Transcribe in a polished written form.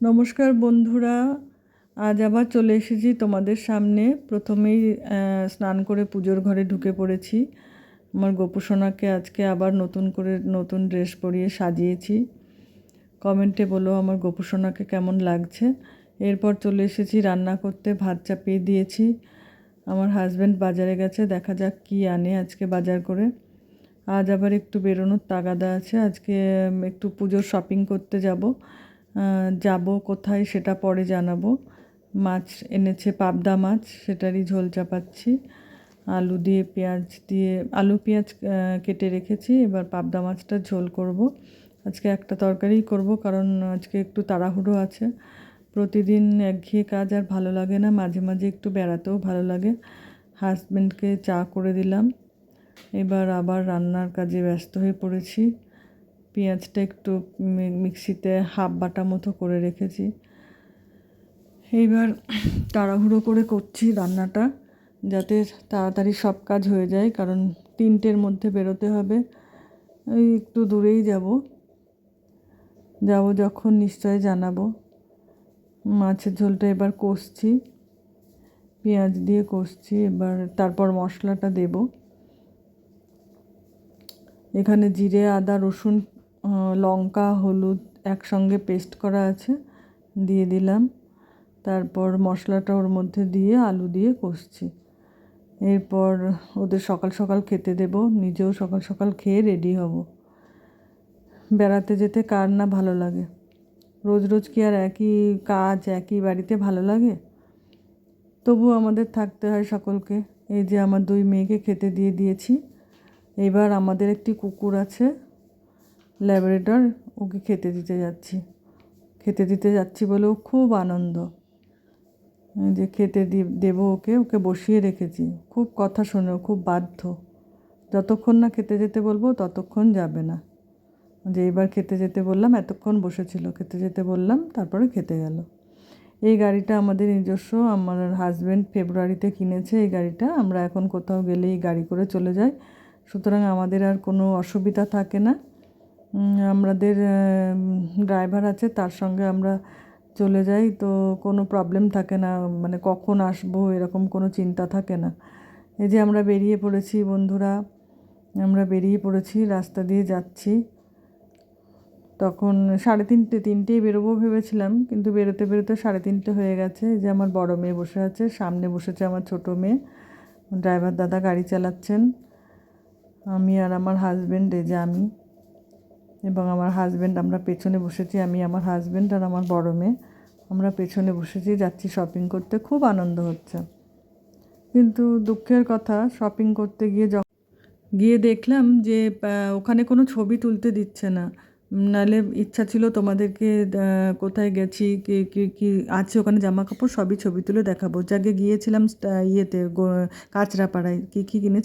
নমস্কার বন্ধুরা, আজ আবার চলে এসেছি তোমাদের সামনে। প্রথমেই স্নান করে পুজোর ঘরে ঢুকে পড়েছি। আমার গোপুসোনাকে আজকে আবার নতুন ড্রেস পরিয়ে সাজিয়েছি। কমেন্টে বলো আমার গোপুসোনাকে কেমন লাগছে। এরপর চলে এসেছি রান্না করতে, ভাত চাপিয়ে দিয়েছি। আমার হাজব্যান্ড বাজারে গেছে, দেখা যাক কি আনে আজকে বাজার করে। আজ আবার একটু বেরোনোর তাগাদা আছে, আজকে একটু পুজোর শপিং করতে যাব কোথায় সেটা পরে জানাবো। মাছ এনেছে, পাবদা মাছ, সেটারই ঝোল চাপাচ্ছি। আলু দিয়ে আলু পেঁয়াজ কেটে রেখেছি, এবার পাবদা মাছটা ঝোল করব। আজকে একটা তরকারিই করব, কারণ আজকে একটু তাড়াহুড়ো আছে। প্রতিদিন একঘেয়ে কাজ আর ভালো লাগে না, মাঝে মাঝে একটু বেড়াতেও ভালো লাগে। হাজব্যান্ডকে চা করে দিলাম, এবার আবার রান্নার কাজে ব্যস্ত হয়ে পড়েছি। পেঁয়াজটা একটু মিক্সিতে হাফ বাটা মতো করে রেখেছি। এইবার তাড়াহুড়ো করে করছি রান্নাটা, যাতে তাড়াতাড়ি সব কাজ হয়ে যায়, কারণ 3টের মধ্যে বেরোতে হবে। ওই একটু দূরেই যাব যখন নিশ্চয় জানাবো। মাছের ঝোলটা এবার কষছি, পেঁয়াজ দিয়ে কষছি, এবার তারপর মশলাটা দেব। এখানে জিরে, আদা, রসুন, লঙ্কা, হলুদ একসঙ্গে পেস্ট করা আছে, দিয়ে দিলাম। তারপর মশলাটা ওর মধ্যে দিয়ে আলু দিয়ে কষছি। এরপর ওদের সকাল সকাল খেতে দেব, নিজেও সকাল সকাল খেয়ে রেডি হব। বেড়াতে যেতে কার না ভালো লাগে? রোজ রোজ কি আর একই কাজ, একই বাড়িতে ভালো লাগে? তবু আমাদের থাকতে হয় সকলকে। এই যে আমার 2 মেয়েকে খেতে দিয়ে দিয়েছি। এবার আমাদের একটি কুকুর আছে, ল্যাব্রাডর, ওকে খেতে দিতে যাচ্ছি বলেও খুব আনন্দ যে খেতে দেবো ওকে বসিয়ে রেখেছি। খুব কথা শোনেও, খুব বাধ্য। যতক্ষণ না খেতে যেতে বলবো ততক্ষণ যাবে না। যে এবার খেতে যেতে বললাম, এতক্ষণ বসেছিল, খেতে যেতে বললাম, তারপরে খেতে গেল। এই গাড়িটা আমাদের নিজস্ব, আমার হাজব্যান্ড ফেব্রুয়ারিতে কিনেছে এই গাড়িটা। আমরা এখন কোথাও গেলে এই গাড়ি করে চলে যাই, সুতরাং আমাদের আর কোনো অসুবিধা থাকে না। আমাদের ড্রাইভার আছে, তার সঙ্গে আমরা চলে যাই, তো কোনো প্রবলেম থাকে না, মানে কখন আসবো এরকম কোনো চিন্তা থাকে না। এই যে আমরা বেরিয়ে পড়েছি বন্ধুরা, রাস্তা দিয়ে যাচ্ছি। তখন 3:30 বেরোবো ভেবেছিলাম, কিন্তু বেরোতে বেরোতে 3:30 হয়ে গেছে। এই যে আমার বড় মেয়ে বসে আছে, সামনে বসেছে আমার ছোট মেয়ে। ড্রাইভার দাদা গাড়ি চালাচ্ছেন, আমি আর আমার হাজব্যান্ড, এই যে আমি এবং আমার হাজব্যান্ড, আমরা পেছনে বসেছি। আমি, আমার হাজব্যান্ড আর আমার বড় মেয়ে, আমরা পেছনে বসেছি, যাচ্ছি শপিং করতে। খুব আনন্দ হচ্ছে, কিন্তু দুঃখের কথা, শপিং করতে গিয়ে দেখলাম যে ওখানে কোনো ছবি তুলতে দিচ্ছে না। নাহলে ইচ্ছা ছিল তোমাদেরকে কোথায় গেছি, কী কী কী আছে ওখানে, জামা কাপড় সবই ছবি তুলে দেখাবো। যাকে গিয়েছিলাম ইয়েতে কাঁচরাপাড়ায়, কী কী কিনেছি